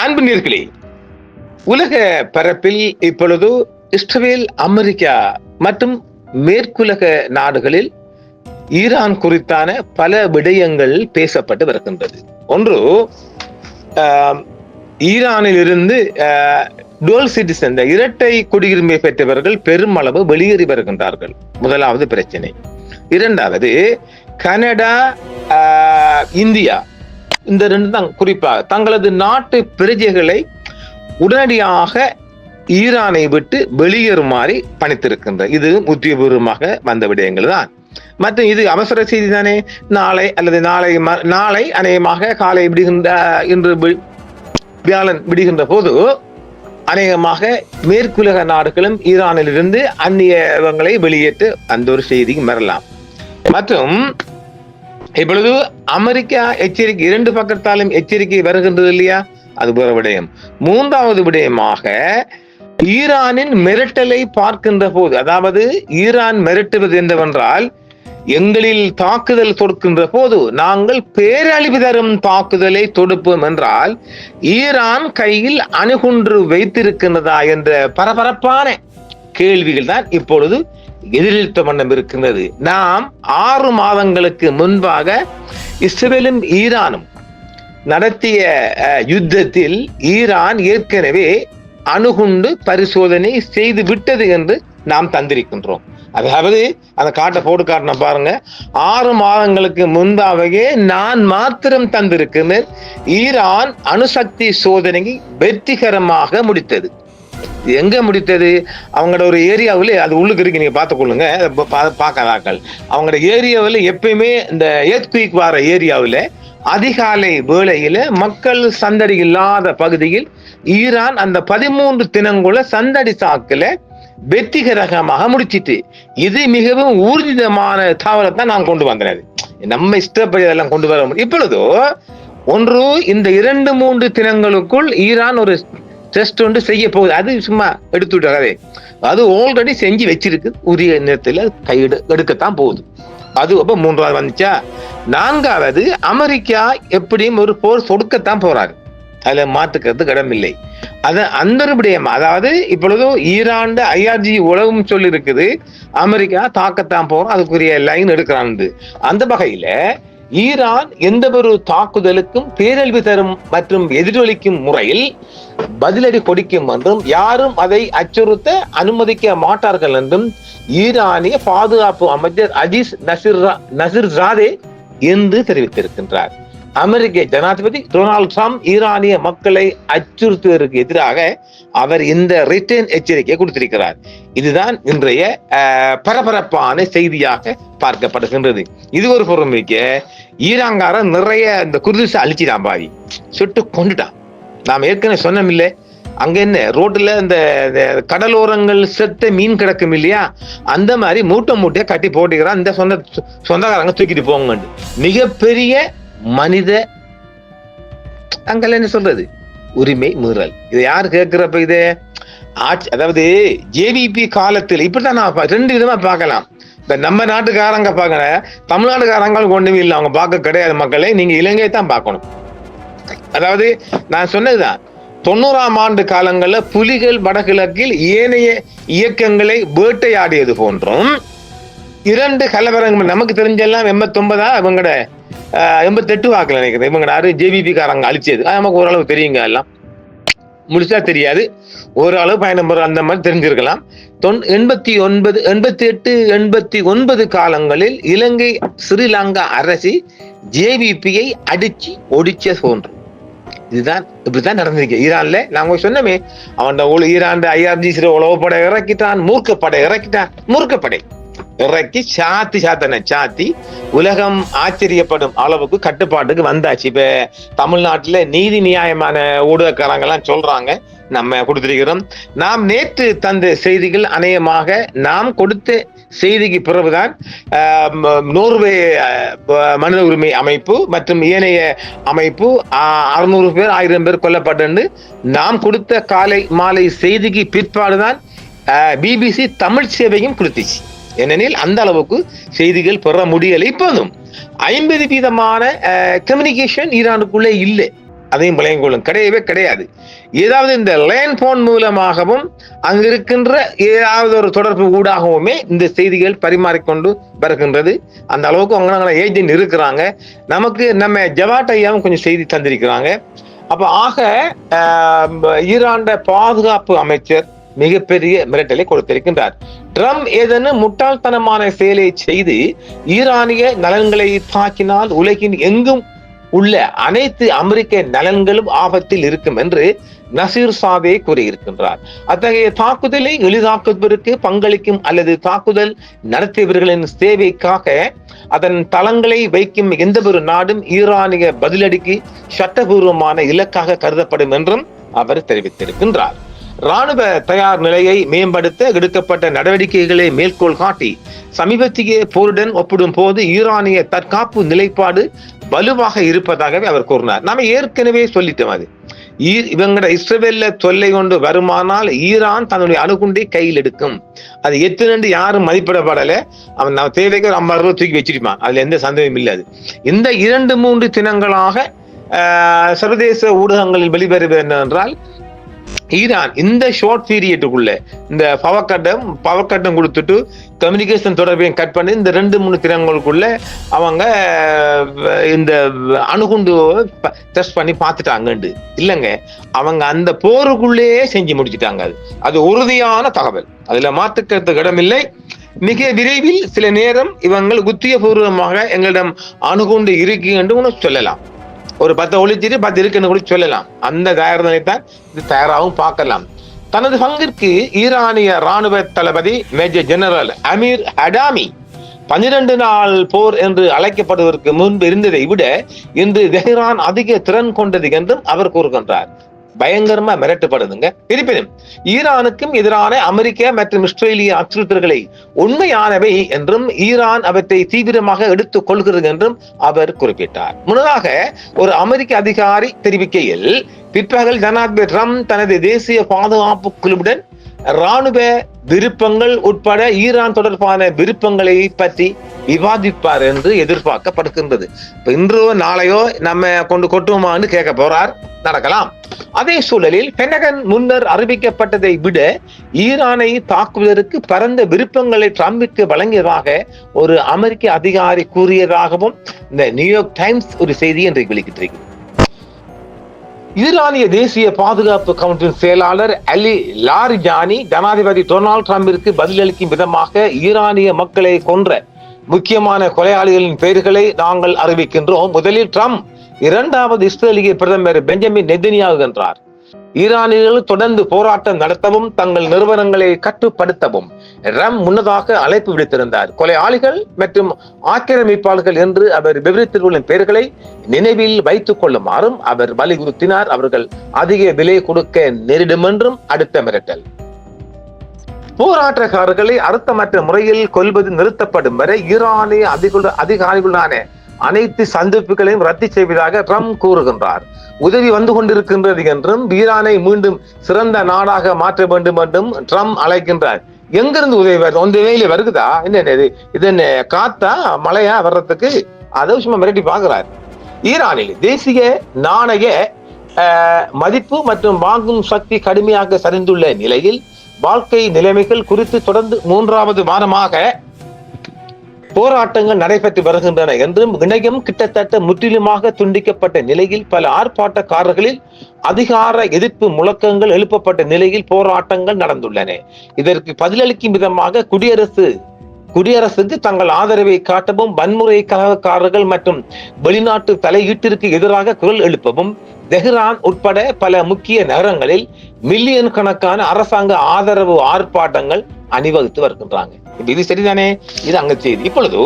அன்பு நேயர்களே, உலக பரப்பில் இப்பொழுது இஸ்ரேல், அமெரிக்கா மற்றும் மேற்குலக நாடுகளில் ஈரான் குறித்தான பல விடயங்கள் பேசப்பட்டு வருகின்றது. ஒன்று, ஈரானில் இருந்து டுவல் சிட்டிசன், இரட்டை குடியுரிமை பெற்றவர்கள் பெருமளவு வெளியேறி வருகின்றார்கள். முதலாவது பிரச்சனை. இரண்டாவது, கனடா, இந்தியா, இந்த ரெண்டு தான் குறிப்பாக தங்களது நாட்டு பிரஜைகளை உடனடியாக ஈரானை விட்டு வெளியேறுமாறு பணித்திருக்கின்ற, இது உத்தியோகபூர்வமாக வந்த விடயங்கள் தான். மற்றும் இது அவசர செய்தி தானே. நாளை அல்லது நாளை அநேகமாக காலை விடுகின்ற, இன்று வியாழன் விடுகின்ற போது அநேகமாக மேற்குலக நாடுகளும் ஈரானில் இருந்து அந்நியவங்களை வெளியேற்று அந்த ஒரு செய்திக்கு வரலாம். மற்றும் இப்பொழுது அமெரிக்கா எச்சரிக்கை, இரண்டு பக்கத்தாலும் எச்சரிக்கை வருகின்றது இல்லையா, அது ஒரு விடயம். மூன்றாவது விடயமாக ஈரானின் மிரட்டலை பார்க்கின்ற போது, அதாவது ஈரான் மிரட்டுவது என்னவென்றால், எங்களில் தாக்குதல் தொடுக்கின்ற போது நாங்கள் பேரழிவு தரும் தாக்குதலை தொடுப்போம் என்றால் ஈரான் கையில் அணுகுண்டு வைத்திருக்கின்றதா என்ற பரபரப்பான கேள்விகள் தான் இப்பொழுது எதிரொலித்த வண்ணம் இருக்கின்றது. நாம் 6 மாதங்களுக்கு முன்பாக இஸ்ரேலும் ஈரானும் நடத்திய யுத்தத்தில் ஈரான் ஏற்கனவே அணுகுண்டு பரிசோதனை செய்து விட்டது என்று நாம் தந்திருக்கின்றோம். அதாவது அந்த காட்டை போட்டு காட்டின பாருங்க, 6 மாதங்களுக்கு முன்பாகவே நான் மாத்திரம் தந்திருக்கிறேன். ஈரான் அணுசக்தி சோதனையை வெற்றிகரமாக முடித்தது. எங்க முடித்தது? அவங்களோட ஒரு ஏரியாவில், அது உள்ளுக்கு இருக்கு, நீங்க பார்த்துக்கொள்ளுங்க, பார்க்கறாக்கள். அவங்களோட ஏரியாவில் எப்பயுமே இந்த எர்த்குயிக் வர ஏரியாவில் அதிகாலை வேளையில மக்கள் சந்தடி இல்லாத பகுதியில் ஈரான் அந்த 13 தினங்குள்ள சந்தடி சாக்குல வெற்றிகரமாக முடிச்சிட்டு, இது மிகவும் ஊர்ஜிதமான தகவலைத்தான் நான் கொண்டு வந்தேன். நம்ம இஷ்டப்படி அதெல்லாம் கொண்டு வர முடியும். இப்பொழுதோ ஒன்று, இந்த 2-3 தினங்களுக்குள் ஈரான் ஒரு டெஸ்ட் ஒன்று செய்ய போகுது. அது சும்மா எடுத்து விட்டாவே, அது ஆல்ரெடி செஞ்சு வச்சிருக்கு, உரிய நேரத்தில் எடுக்கத்தான் போகுது. அது அப்ப 3வது வந்துச்சா. 4வது, அமெரிக்கா எப்படியும் ஒரு போர் தொடுக்கத்தான் போறாரு, அதுல மாற்றுக்கிறது இடமில்லை. அது அந்த விடயம். அதாவது இப்பொழுது ஈரான் IRG உலகம் சொல்லி இருக்குது, அமெரிக்கா தாக்கத்தான் போறோம், அதுக்குரிய லைன் எடுக்கிறான். அந்த வகையில ஈரான் எந்த ஒரு தாக்குதலுக்கும் பேரழிவு தரும் மற்றும் எதிரொலிக்கும் முறையில் பதிலடி கொடுக்கும் என்றும் யாரும் அதை அச்சுறுத்த அனுமதிக்க மாட்டார்கள் என்றும் ஈரானிய பாதுகாப்பு அமைச்சர் அஜீஸ் நசிர்சாதே என்று தெரிவித்திருக்கின்றார். அமெரிக்க ஜனாதிபதி டொனால்ட் ட்ரம்ப் ஈரானிய மக்களை அச்சுறுத்துவதற்கு எதிராக அவர் இந்த ரிட்டர்ன் எச்சரிக்கை கொடுத்திருக்கிறார். இதுதான் இன்றைய பரபரப்பான செய்தியாக பார்க்கப்படுகின்றது. இது ஒரு புறம் இருக்க, ஈரான்காரன் நிறைய இந்த குர்திஷை அழிச்சிட்டான், பாவி சுட்டு கொண்டுட்டான். நாம் ஏற்கனவே சொன்னோம் இல்லை, அங்க என்ன ரோட்ல இந்த கடலோரங்கள் செத்த மீன் கிடக்கும் இல்லையா, அந்த மாதிரி மூட்டையா கட்டி போட்டுக்கிறான். இந்த சொந்தக்காரங்க தூக்கிட்டு போங்க. மிகப்பெரிய மனித அங்கெல்லாம் என்ன சொல்றது, உரிமை மீறல். இதை யாரு கேட்கிறப்ப இது ஆட்சி, அதாவது JVP காலத்தில் இப்படித்தான் நான் 2 விதமா பார்க்கலாம். இப்ப நம்ம நாட்டுக்காரங்க பார்க்கற, தமிழ்நாட்டுக்காரங்களுக்கு ஒண்ணுமே இல்லை, அவங்க பார்க்க கிடையாது. மக்களை நீங்க இலங்கையை தான் பார்க்கணும். அதாவது நான் சொன்னதுதான், 90ஆம் ஆண்டு காலங்கள்ல புலிகள் வடகிழக்கில் ஏனைய இயக்கங்களை வேட்டையாடியது போன்றும் 2 கலவரங்கள் நமக்கு தெரிஞ்செல்லாம் 89 இவங்கட 88 வாக்குல நினைக்கிறேன், இவங்க யாரு JVP காரங்க அழிச்சது நமக்கு ஓரளவு தெரியுங்க. எல்லாம் முடிச்சா தெரியாது, ஓரளவு பயணம் அந்த மாதிரி தெரிஞ்சிருக்கலாம். 89, 88, 89 காலங்களில் இலங்கை ஸ்ரீலங்கா அரசு JVPயை அடிச்சு ஒடிச்ச போன்றும் இதுதான் இப்படித்தான் நடந்திருக்கு ஈரான்ல. நாங்க சொன்னமே, அவன் ஈரான் IRG உளவுப்படை இறக்கிட்டான், மூர்க்கப்படை இறக்கிட்டான். மூர்க்கப்படை இறக்கி சாத்தி உலகம் ஆச்சரியப்படும் அளவுக்கு கட்டுப்பாட்டுக்கு வந்தாச்சு. இப்ப தமிழ்நாட்டுல நீதி நியாயமான ஊடகக்காரங்க எல்லாம் சொல்றாங்க, நம்ம கொடுத்திருக்கிறோம். நாம் நேற்று தந்த செய்திகள் அநேகமாக நாம் கொடுத்த செய்திக்கு பிறகுதான் நோர்வே மனித உரிமை அமைப்பு மற்றும் ஏனைய அமைப்பு 600 பேர் 1000 பேர் கொல்லப்பட்டு நாம் கொடுத்த காலை மாலை செய்திக்கு பிற்பாடுதான் BBC தமிழ் சேவையும் கொடுத்துச்சு. ஏனெனில் அந்த அளவுக்கு செய்திகள் பெற முடியலை. இப்போதும் 50% கம்யூனிகேஷன் ஈரானுக்குள்ளே இல்லை. அதையும் விளங்கிக் கொள்ளும். கிடையவே கிடையாது. ஏதாவது இந்த லேண்ட் போன் மூலமாகவும் அங்கு இருக்கின்ற ஏதாவது ஒரு தொடர்பு ஊடாகவுமே இந்த செய்திகள் பரிமாறிக்கொண்டு வருகின்றது. அந்த அளவுக்கு அவங்க ஏஜென்ட் இருக்கிறாங்க. நமக்கு நம்ம ஜவாட் ஐயாவும் கொஞ்சம் செய்தி தந்திருக்கிறாங்க. அப்ப ஆக ஈரான் பாதுகாப்பு அமைச்சர் மிகப்பெரிய மிரட்டலை கொடுத்திருக்கின்றார். ட்ரம்ப் ஏதேனும் முட்டாள்தனமான செயலை செய்து ஈரானிய நலன்களை தாக்கினால் உலகின் எங்கும் உள்ள அனைத்து அமெரிக்க நலன்களும் ஆபத்தில் இருக்கும் என்று நசீர் சாதே கூறியிருக்கின்றார். அத்தகைய தாக்குதலை எளிதாக்குவதற்கு பங்களிக்கும் அல்லது தாக்குதல் நடத்தியவர்களின் சேவைக்காக அதன் தளங்களை வைக்கும் எந்த ஒரு நாடும் ஈரானிய பதிலடிக்கு சட்டபூர்வமான இலக்காக கருதப்படும் என்றும் அவர் தெரிவித்திருக்கின்றார். ராணுவ தயார் நிலையை மேம்படுத்த எடுக்கப்பட்ட நடவடிக்கைகளை மேற்கோள் காட்டி சமீபத்திய போருடன் ஒப்பிடும் போது ஈரானிய தற்காப்பு நிலைப்பாடு வலுவாக இருப்பதாகவே அவர் கூறினார். நாம ஏற்கனவே சொல்லிட்டோம். அது இவங்களோட இஸ்ரேல்ல தொல்லை கொண்டு வருமானால் ஈரான் தன்னுடைய அணுகுண்டை கையில் எடுக்கும். அது எத்தனை யாரும் மதிப்பிடப்படல. அவன் நம்ம தேவைக்கு ஒரு 50 ரூபாய் தூக்கி வச்சிருப்பான். அதுல எந்த சந்தேகம் இல்லை. அது இந்த 2-3 தினங்களாக சர்வதேச ஊடகங்களில் வெளிவருவது என்னவென்றால், ஈரான் இந்த ஷார்ட் பீரியடுக்குள்ள இந்த பவர் கட்டம் கொடுத்துட்டு கம்யூனிகேஷன் தொடர்பையும் கட் பண்ணி இந்த 2-3 தினங்களுக்குள்ள அவங்க இந்த அணுகுண்டு டெஸ்ட் பண்ணி பார்த்துட்டாங்க. இல்லைங்க, அவங்க அந்த போருக்குள்ளேயே செஞ்சு முடிச்சுட்டாங்க. அது உறுதியான தகவல், அதுல மாற்றுக்கிறதுக்கு இடமில்லை. மிக விரைவில் சில நேரம் இவங்க உத்தியபூர்வமாக எங்களிடம் அணுகுண்டு இருக்கு என்று சொல்லலாம். ஒரு 10 ஒளிச்சிட்டு 10 இருக்குன்னு கூட சொல்லலாம். அந்த தயார் நிலைத்தான் இது தயாராகவும் பார்க்கலாம். தனது பங்கிற்கு ஈரானிய ராணுவ தளபதி மேஜர் ஜெனரல் அமீர் ஹடாமி 12 நாள் போர் என்று அழைக்கப்படுவதற்கு முன்பு இருந்ததை விட இன்று தெஹ்ரான் அதிக திறன் கொண்டது என்றும் அவர் கூறுகின்றார். பயங்கரமா மிரட்டப்படுதுங்க. இருப்பினும் ஈரானுக்கும் எதிரான அமெரிக்க மற்றும் இஸ்ரேலிய அச்சுறுத்தல்களை உண்மையானவை என்றும் ஈரான் அவற்றை தீவிரமாக எடுத்துக் கொள்கிறது என்றும் அவர் குறிப்பிட்டார். முன்னதாக ஒரு அமெரிக்க அதிகாரி தெரிவிக்கையில், பிற்பகல் ஜனாதிபதி ட்ரம்ப் தனது தேசிய பாதுகாப்பு குழுவுடன் ராணுவ விருப்பங்கள் உட்பட ஈரான் தொடர்பான விருப்பங்களை பற்றி விவாதிப்பார் என்று எதிர்பார்க்கப்படுகின்றது. இன்றோ நாளையோ நம்ம கொட்டுவோமான்னு கேட்க போறார். நடக்கலாம். அதே சூழலில் பென்டகன் முன்னர் அறிவிக்கப்பட்டதை விட ஈரானை தாக்குவதற்கு பரந்த விருப்பங்களை ட்ரம்பிற்கு வழங்கியதாக ஒரு அமெரிக்க அதிகாரி கூறியதாகவும் இந்த நியூயார்க் டைம்ஸ் ஒரு செய்தி என்று வெளியிட்டிருக்கிறது. ஈரானிய தேசிய பாதுகாப்பு கவுன்சில் செயலாளர் அலி லாரிஜானி ஜனாதிபதி டொனால்டு ட்ரம்பிற்கு பதிலளிக்கும் விதமாக ஈரானிய மக்களை கொன்ற முக்கியமான கொலையாளிகளின் பெயர்களை நாங்கள் அறிவிக்கின்றோம். முதலில் ட்ரம்ப், இரண்டாவது இஸ்ரேலிய பிரதமர் பெஞ்சமின் நெதன்யாகு என்றார். ஈரானியர்கள் தொடர்ந்து போராட்டம் நடத்தவும் தங்கள் நிறுவனங்களை கட்டுப்படுத்தவும் ட்ரம்ப் முன்னதாக அழைப்பு விடுத்திருந்தார். கொலையாளிகள் மற்றும் ஆக்கிரமிப்பாளர்கள் என்று அவர் விவரித்துள்ள பெயர்களை நினைவில் வைத்துக் கொள்ளுமாறும் அவர் வலியுறுத்தினார். அவர்கள் அதிக விலை கொடுக்க நேரிடும் என்றும் அடுத்த மிரட்டல். போராட்டக்காரர்களை அர்த்தமற்ற முறையில் கொல்வது நிறுத்தப்படும் வரை ஈரானிய அதிகாரிகளான அனைத்து சந்திப்புகளையும் ரத்து செய்வதாக ட்ரம்ப் கூறுகின்றார். உதவி வந்து கொண்டிருக்கின்றது என்றும் ஈரானை மீண்டும் சிறந்த நாடாக மாற்ற வேண்டும் என்றும் ட்ரம்ப் அழைக்கின்றார். எங்கிருந்து உதவி வருது? ஒன்று வேலையில வருகுதா? என்ன இது என்ன காத்தா மழையா வர்றதுக்கு? அதை சும்மா மிரட்டி பார்க்கிறார். ஈரானில் தேசிய நாணய மதிப்பு மற்றும் வாங்கும் சக்தி கடுமையாக சரிந்துள்ள நிலையில் வாழ்க்கை நிலைமைகள் குறித்து தொடர்ந்து 3வது வாரமாக போராட்டங்கள் நடைபெற்று வருகின்றன என்றும் இணையம் கிட்டத்தட்ட முற்றிலுமாக துண்டிக்கப்பட்ட நிலையில் பல ஆர்ப்பாட்டக்காரர்களில் அதிகார எதிர்ப்பு முழக்கங்கள் எழுப்பப்பட்ட நிலையில் போராட்டங்கள் நடந்துள்ளன. இதற்கு பதிலளிக்கும் விதமாக குடியரசுக்கு தங்கள் ஆதரவை காட்டவும் வன்முறை கலகக்காரர்கள் மற்றும் வெளிநாட்டு தலையீட்டிற்கு எதிராக குரல் எழுப்பவும் தெஹ்ரான் உட்பட பல முக்கிய நகரங்களில் மில்லியன் கணக்கான அரசாங்க ஆதரவு ஆர்ப்பாட்டங்கள் அணிவகுத்து வருகின்றாங்க. இது சரிதானே? இது அங்க செய்தி. இப்பொழுது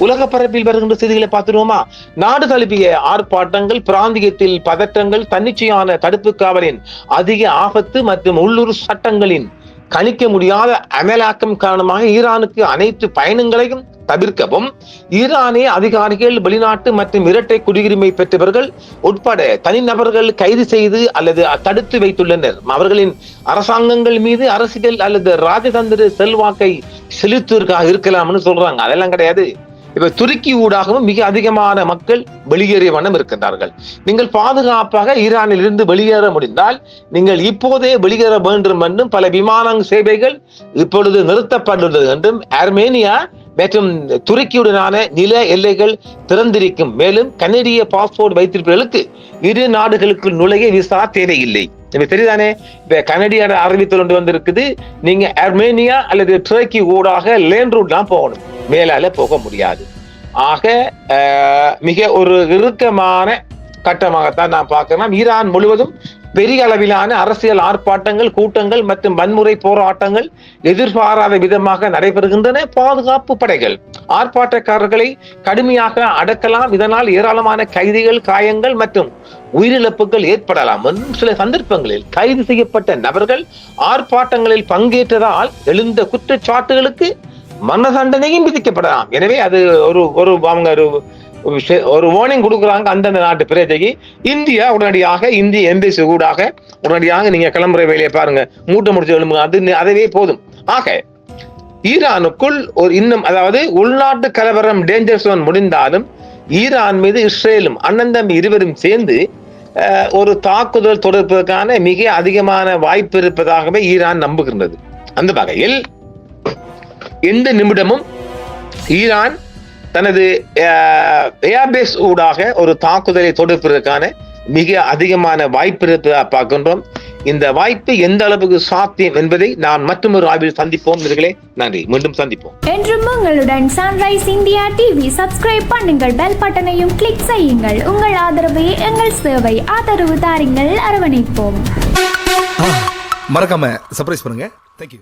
உலக பரப்பில் வருகின்ற செய்திகளை பார்த்துருவோமா? நாடு தழுவிய ஆர்ப்பாட்டங்கள், பிராந்தியத்தில் பதற்றங்கள், தன்னிச்சையான தடுப்பு காவலின் அதிக ஆபத்து மற்றும் உள்ளூர் சட்டங்களின் கணிக்க முடியாத அமலாக்கம் காரணமாக ஈரானுக்கு அனைத்து பயணங்களையும் தவிர்க்கவும் ஈரானிய அதிகாரிகள் வெளிநாட்டு மற்றும் இரட்டை குடியுரிமை பெற்றவர்கள் உட்பட தனிநபர்கள் கைது செய்து அல்லது தடுத்து வைத்துள்ளனர். அவர்களின் அரசாங்கங்கள் மீது அரசியல் அல்லது ராஜதந்திர செல்வாக்கை செலுத்துவதற்காக இருக்கலாம்னு சொல்றாங்க. அதெல்லாம் கிடையாது. இப்ப துருக்கி ஊடாகவும் மிக அதிகமான மக்கள் வெளியேறிய வண்ணம் இருக்கின்றார்கள். நீங்கள் பாதுகாப்பாக ஈரானில் இருந்து வெளியேற முடிந்தால் நீங்கள் இப்போதே வெளியேற வேண்டும் என்றும் பல விமான சேவைகள் இப்பொழுது நிறுத்தப்பட்டுள்ளது என்றும் ஆர்மேனியா மற்றும் துருக்கியுடனான நில எல்லைகள் திறந்திருக்கும். மேலும் கனடிய பாஸ்போர்ட் வைத்திருப்பவர்களுக்கு இரு நாடுகளுக்குள் நுழைய விசா தேவையில்லை. தெரியுதானே? இப்ப கனடிய அறிவித்தல் ஒன்று வந்திருக்குது. நீங்க ஆர்மேனியா அல்லது துருக்கி ஊடாக லேண்ட் ரூட் தான் போகணும், மேலால போக முடியாது. ஆக மிக ஒரு இறுக்கமான கட்டமாகத்தான் நான் பார்க்கலாம். ஈரான் முழுவதும் பெரிய அளவிலான அரசியல் ஆர்ப்பாட்டங்கள், கூட்டங்கள் மற்றும் வன்முறை போராட்டங்கள் எதிர்பாராத விதமாக நடைபெறுகின்றன. பாதுகாப்பு படைகள் ஆர்ப்பாட்டக்காரர்களை கடுமையாக அடக்கலாம். இதனால் ஏராளமான கைதிகள், காயங்கள் மற்றும் உயிரிழப்புகள் ஏற்படலாம். சில சந்தர்ப்பங்களில் கைது செய்யப்பட்ட நபர்கள் ஆர்ப்பாட்டங்களில் பங்கேற்றதால் எழுந்த குற்றச்சாட்டுகளுக்கு மரண தண்டனையும் விதிக்கப்படலாம். எனவே அது ஒரு வார்னிங் கொடுக்குறாங்க அந்தந்த நாட்டு பிரஜைக்கு. இந்தியா உடனடியாக இந்திய எம்பசி ஊடாக உடனடியாக நீங்க கிளம்புற வேலையை பாருங்க, மூட்டை முடிச்சு எழும்புங்க, அதுவே போதும். ஆக ஈரானுக்குள் ஒரு இன்னும் அதாவது உள்நாட்டு கலவரம் டேஞ்சர் சோன் முடிந்தாலும் ஈரான் மீது இஸ்ரேலும் அண்ணன் தம்பி இருவரும் சேர்ந்து ஒரு தாக்குதல் தொடர்பதற்கான மிக அதிகமான வாய்ப்பு இருப்பதாகவே ஈரான் நம்புகின்றது. அந்த வகையில் எந்த நிமிடமும் ஈரான் தனது ஏர்பேஸ் ஊடாக ஒரு தாக்குதலை தொடுப்பதற்கான மிக அதிகமான வாய்ப்பு இருப்பதாக பார்க்கின்றோம். இந்த வாய்ப்பு எந்த அளவுக்கு சாத்தியம் என்பதை நான் மற்றொரு ஆய்வில் சந்திப்போம். நன்றி, மீண்டும் சந்திப்போம். என்றும் உங்களுடன் சன்ரைஸ் இந்தியா டிவி சப்ஸ்கிரைப் பண்ணுங்கள், பெல் பட்டனையும் கிளிக் செய்யுங்கள். உங்கள் ஆதரவே எங்கள் சேவை. ஆதரவு தாருங்கள், அரவணைப்போம். மறக்காம சர்ப்ரைஸ் பண்ணுங்க. தேங்க்யூ.